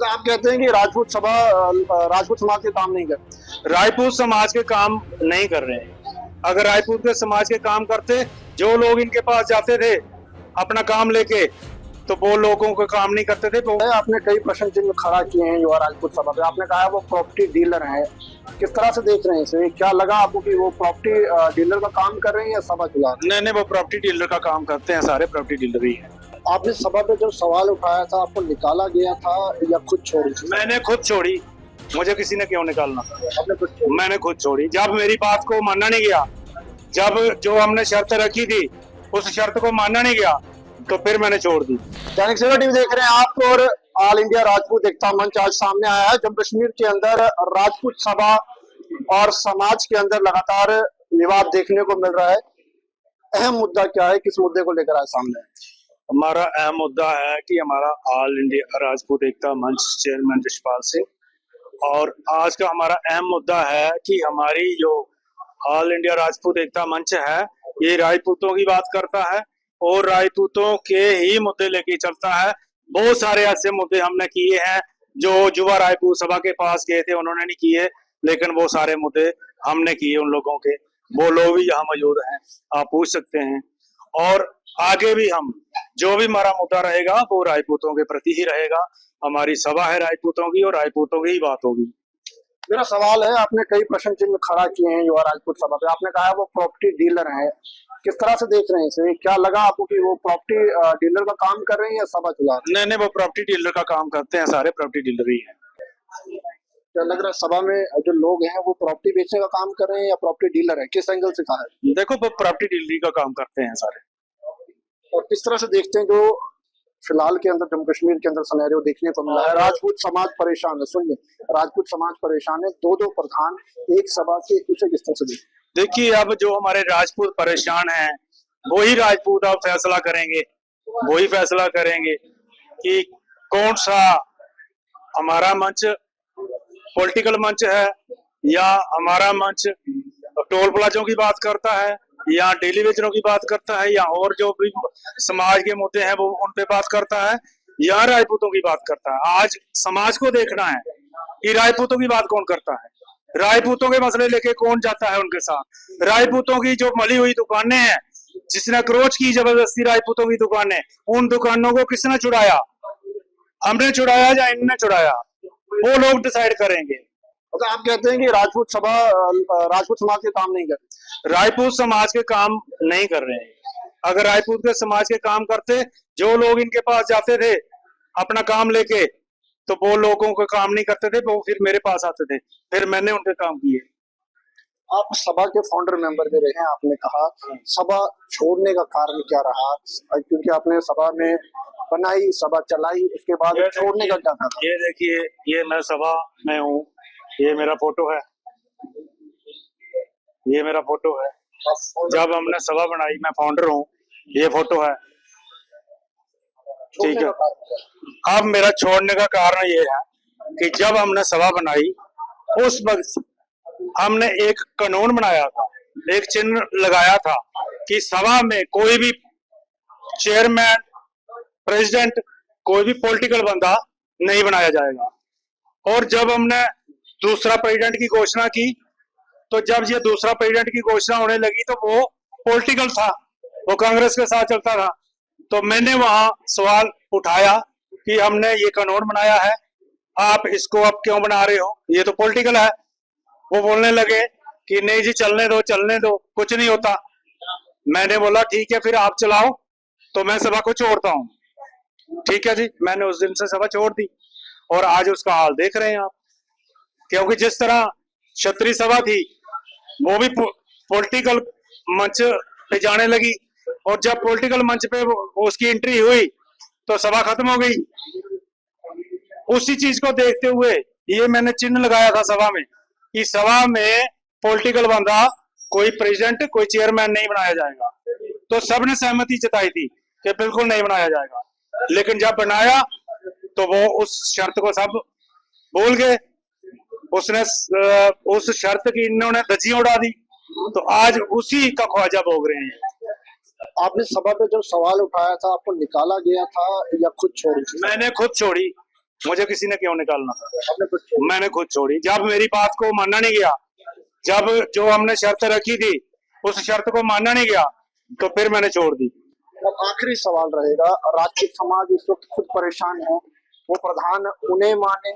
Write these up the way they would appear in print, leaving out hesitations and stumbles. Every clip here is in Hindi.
तो आप कहते हैं कि राजपूत समाज के काम नहीं करते। राजपूत समाज के काम नहीं कर रहे हैं। अगर राजपूत के समाज के काम करते, जो लोग इनके पास जाते थे अपना काम लेके, तो वो लोगों का काम नहीं करते थे। तो आपने कई प्रश्न चिन्ह खड़ा किए हैं युवा राजपूत सभा पे। आपने कहा वो प्रॉपर्टी डीलर हैं, किस तरह से देख रहे हैं इसे? क्या लगा आपको कि वो प्रॉपर्टी डीलर का काम कर रहे हैं या सभा चला रहे हैं? नहीं, वो प्रॉपर्टी डीलर का काम करते हैं, सारे प्रॉपर्टी डीलर ही हैं। आपने सभा पे जो सवाल उठाया था, आपको निकाला गया था या खुद छोड़ी? मैंने खुद छोड़ी, मुझे किसी ने क्यों निकालना? आपने खुद छोड़ी? मैंने खुद छोड़ी। जब मेरी बात को मानना नहीं गया, जब जो हमने शर्त रखी थी उस शर्त को मानना नहीं गया, तो फिर मैंने छोड़ दी। दैनिक सवेरा टीवी देख रहे हैं आप, और ऑल इंडिया राजपूत एकता मंच आज सामने आया है। जम्मू कश्मीर के अंदर राजपूत सभा और समाज के अंदर लगातार विवाद देखने को मिल रहा है। अहम मुद्दा क्या है, किस मुद्दे को लेकर आए सामने? हमारा अहम मुद्दा है कि हमारा ऑल इंडिया राजपूत एकता मंच चेयरमैन यशपाल सिंह, और आज का हमारा अहम मुद्दा है कि हमारी जो ऑल इंडिया राजपूत एकता मंच है, ये राजपूतों की बात करता है और राजपूतों के ही मुद्दे लेके चलता है। बहुत सारे ऐसे मुद्दे हमने किए हैं जो युवा राजपूत सभा के पास गए थे, उन्होंने नहीं किए, लेकिन वो सारे मुद्दे हमने किए उन लोगों के। वो लोग भी यहाँ मौजूद हैं, आप पूछ सकते हैं। और आगे भी हम जो भी हमारा मुद्दा रहेगा वो राजपूतों के प्रति ही रहेगा। हमारी सभा है राजपूतों की और राजपूतों की ही बात होगी। मेरा सवाल है, आपने कई प्रश्न चिन्ह खड़ा किए हैं युवा राजपूत सभा पे। आपने कहा वो प्रॉपर्टी डीलर हैं, किस तरह से देख रहे हैं इसे? क्या लगा आपको कि वो प्रॉपर्टी डीलर का काम कर रहे हैं या सभा चला रहे हैं? नहीं, वो प्रॉपर्टी डीलर का काम करते हैं, सारे प्रॉपर्टी डीलर ही हैं। क्या लग रहा है सभा में जो लोग हैं वो प्रॉपर्टी बेचने का काम कर रहे हैं या प्रॉपर्टी डीलर है? किस एंगल से कहा है? देखो, वो प्रॉपर्टी डीलरी का काम करते हैं सारे। और किस तरह से देखते हैं जो फिलहाल के अंदर जम्मू कश्मीर के अंदर सिनेरियो देखने को मिला है? राजपूत समाज परेशान है। सुनिए, राजपूत समाज परेशान है, दो प्रधान एक सभा से, उसे किस तरह से देखिए, अब जो हमारे राजपूत परेशान हैं, वही राजपूत अब फैसला करेंगे, वही फैसला करेंगे कि कौन सा हमारा मंच पॉलिटिकल मंच है, या हमारा मंच टोल प्लाजों की बात करता है, या डेली वेजरों की बात करता है, या और जो भी समाज के मुद्दे हैं वो उन पे बात करता है, या राजपूतों की बात करता है। आज समाज को देखना है कि राजपूतों की बात कौन करता है, राजपूतों के मसले लेके कौन जाता है उनके साथ। राजपूतों की जो मली हुई दुकानें हैं, जिसने अक्रोच की जबरदस्ती राजपूतों की दुकानें, उन दुकानों को किसने छुड़ाया? हमने छुड़ाया या इनने छुड़ाया? वो लोग डिसाइड करेंगे। तो आप कहते हैं कि राजपूत समाज के काम नहीं करते। राजपूत समाज के काम नहीं कर रहे हैं। अगर राजपूत के समाज के काम करते, जो लोग इनके पास जाते थे अपना काम लेके, तो वो लोगों का काम नहीं करते थे, वो फिर मेरे पास आते थे, फिर मैंने उनके काम किए। आप सभा के फाउंडर मेंबर भी रहे हैं, आपने कहा सभा छोड़ने का कारण क्या रहा? क्योंकि आपने सभा में बनाई, सभा चलाई, उसके बाद छोड़ने का क्या था? ये देखिए, ये मैं सभा में हूँ, ये मेरा फोटो है, ये मेरा फोटो है। जब हमने सभा बनाई, मैं फाउंडर हूँ, ये फोटो है, ठीक है। अब मेरा छोड़ने का कारण ये है कि जब हमने सभा बनाई, उस वक्त हमने एक कानून बनाया था, एक चिन्ह लगाया था कि सभा में कोई भी चेयरमैन, प्रेसिडेंट, कोई भी पॉलिटिकल बंदा नहीं बनाया जाएगा। और जब हमने दूसरा प्रेसिडेंट की घोषणा की, तो जब ये दूसरा प्रेसिडेंट की घोषणा होने लगी तो वो पॉलिटिकल था, वो कांग्रेस के साथ चलता था। तो मैंने वहां सवाल उठाया कि हमने ये कानून बनाया है, आप इसको अब क्यों बना रहे हो, ये तो पॉलिटिकल है। वो बोलने लगे कि नहीं जी, चलने दो, कुछ नहीं होता। मैंने बोला ठीक है, फिर आप चलाओ, तो मैं सभा को छोड़ता हूँ। ठीक है जी, मैंने उस दिन से सभा छोड़ दी, और आज उसका हाल देख रहे हैं आप। क्योंकि जिस तरह क्षत्रिय सभा थी, वो भी पॉलिटिकल मंच पे जाने लगी, और जब पॉलिटिकल मंच पे उसकी एंट्री हुई तो सभा खत्म हो गई। उसी चीज को देखते हुए ये मैंने चिन्ह लगाया था सभा में कि सभा में पॉलिटिकल बंदा, कोई प्रेसिडेंट, कोई चेयरमैन नहीं बनाया जाएगा। तो सबने सहमति जताई थी कि बिल्कुल नहीं बनाया जाएगा, लेकिन जब बनाया तो वो उस शर्त को सब भूल गए। उसने उस शर्त की इन्होंने धज्जियां उड़ा दी, तो आज उसी का ख्वाजा भोग रहे हैं। आपने सभा पे जो सवाल उठाया था, आपको निकाला गया था या खुद छोड़ी? मैंने खुद छोड़ी, मुझे किसी ने क्यों निकालना? आपने कुछ छोड़ा? मैंने खुद छोड़ी। जब मेरी बात को मानना नहीं गया, जब जो हमने शर्त रखी थी उस शर्त को मानना नहीं गया, तो फिर मैंने छोड़ दी। अब आखिरी सवाल रहेगा, राजपूत समाज इस वक्त खुद परेशान है, वो प्रधान उन्हें माने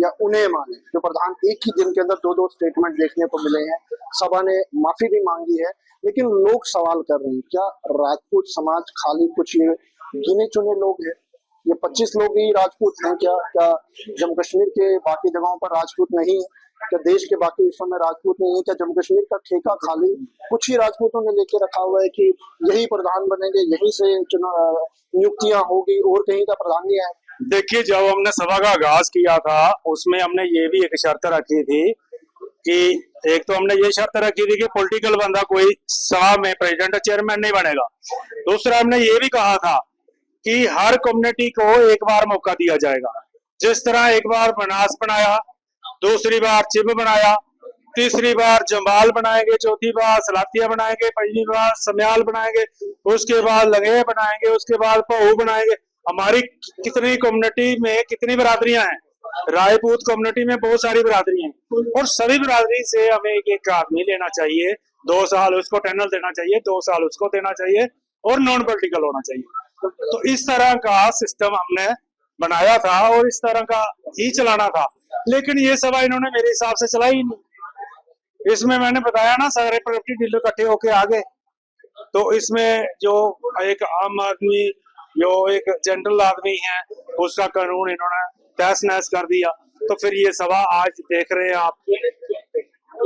या उन्हें माने। जो प्रधान एक ही दिन के अंदर दो दो स्टेटमेंट देखने को मिले हैं, सभा ने माफी भी मांगी है, लेकिन लोग सवाल कर रहे हैं क्या राजपूत समाज खाली कुछ ये गिने चुने लोग हैं? ये 25 लोग ही राजपूत हैं क्या? क्या जम्मू कश्मीर के बाकी जगहों पर राजपूत नहीं है? क्या देश के बाकी हिस्सों में राजपूत नहीं है? क्या जम्मू कश्मीर का ठेका खाली कुछ ही राजपूतों ने लेके रखा हुआ है कि यही प्रधान बनेंगे, यहीं से चुनाव नियुक्तियां होगी और कहीं का प्रधान नहीं है? देखिए, जब हमने सभा का आगाज किया था उसमें हमने ये भी एक शर्त रखी थी कि एक तो हमने ये शर्त रखी थी कि पॉलिटिकल बंदा कोई सभा में प्रेसिडेंट चेयरमैन नहीं बनेगा। दूसरा हमने ये भी कहा था कि हर कम्युनिटी को एक बार मौका दिया जाएगा। जिस तरह एक बार बनास बनाया, दूसरी बार चिब बनाया, तीसरी बार जम्बाल बनाएंगे, चौथी बार सलातिया बनाएंगे, पंजवीं बार समयाल बनाएंगे, उसके बाद लंगेह बनाएंगे, उसके बाद पहू बनाएंगे। हमारी कितनी कम्युनिटी में कितनी बरादरियां हैं? राजपूत कम्युनिटी में बहुत सारी बरादरी हैं और सभी बरादरी से हमें एक एक आदमी लेना चाहिए, 2 साल उसको टनल देना चाहिए, 2 साल उसको देना चाहिए और नॉन पॉलिटिकल होना चाहिए। तो इस तरह का सिस्टम हमने बनाया था और इस तरह का ही चलाना था, लेकिन ये सभा इन्होंने मेरे हिसाब से चलाई ही नहीं। इसमें मैंने बताया ना, सारे प्रॉपर्टी डीलर इकट्ठे होके आ गए, तो इसमें जो एक आम आदमी, जो एक जनरल आदमी है, उसका कानून इन्होंने तहस नहस कर दिया। तो फिर ये सभा आज देख रहे हैं आप।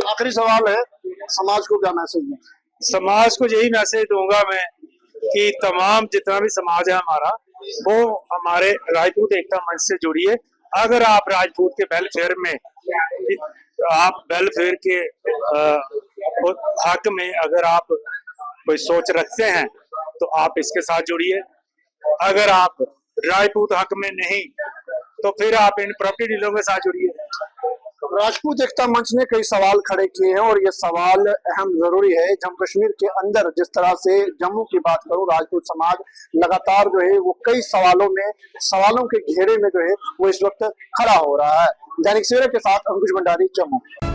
आखिरी सवाल है, समाज को क्या मैसेज दें? समाज को यही मैसेज दूंगा मैं कि तमाम जितना भी समाज है हमारा, वो हमारे राजपूत एकता मंच से जुड़िए। अगर आप राजपूत के वेलफेयर में, आप वेलफेयर के हक में अगर आप कोई सोच रखते हैं तो आप इसके साथ जुड़िए। अगर आप राजपूत हक में नहीं तो फिर आप इन प्रॉपर्टी डीलरों के साथ जुड़िए। राजपूत एकता मंच ने कई सवाल खड़े किए हैं और ये सवाल अहम जरूरी है। जम्मू कश्मीर के अंदर जिस तरह से जम्मू की बात करूं, राजपूत समाज लगातार जो है वो कई सवालों के घेरे में जो है वो इस वक्त खड़ा हो रहा है। दैनिक सवेरा के साथ अंकुश भंडारी, जम्मू।